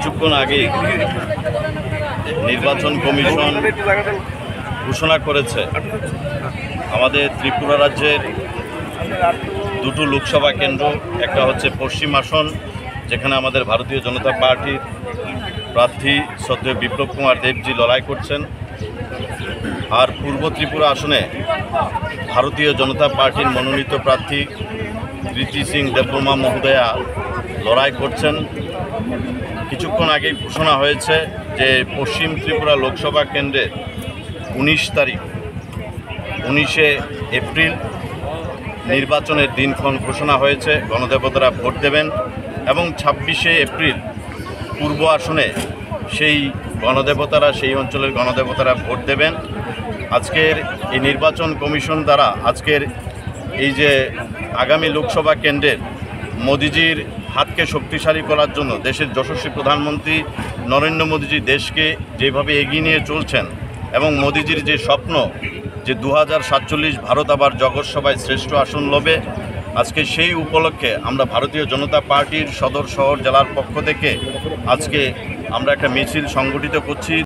কিছুক্ষণ আগেই নির্বাচন কমিশন ঘোষণা করেছে আমাদের ত্রিপুরা রাজ্যের দুটো লোকসভা কেন্দ্র, একটা হচ্ছে পশ্চিম আসন যেখানে আমাদের ভারতীয় জনতা পার্টির প্রার্থী শ্রদ্ধেয় বিপ্লব কুমার দেবজি লড়াই করছেন, আর পূর্ব ত্রিপুরা আসনে ভারতীয় জনতা পার্টির মনোনীত প্রার্থী কৃতি সিং দেববর্মা মহোদয়া লড়াই করছেন। কিছুক্ষণ আগে ঘোষণা হয়েছে যে পশ্চিম ত্রিপুরা লোকসভা কেন্দ্রে 19 এপ্রিল নির্বাচনের দিনক্ষণ ঘোষণা হয়েছে। গণদেবতারা ভোট দেবেন এবং 26 এপ্রিল পূর্ব আসনে সেই অঞ্চলের গণদেবতারা ভোট দেবেন। আজকের এই নির্বাচন কমিশন দ্বারা আজকের এই যে আগামী লোকসভা কেন্দ্রের মোদিজির হাতকে শক্তিশালী করার জন্য দেশের যশস্বী প্রধানমন্ত্রী নরেন্দ্র মোদিজি দেশকে যেভাবে এগিয়ে নিয়ে চলছেন এবং মোদিজির যে স্বপ্ন যে 2047 ভারত আবার জগৎ সভায় শ্রেষ্ঠ আসন লবে, আজকে সেই উপলক্ষে আমরা ভারতীয় জনতা পার্টির সদর শহর জেলার পক্ষ থেকে আজকে আমরা একটা মিছিল সংগঠিত করছি।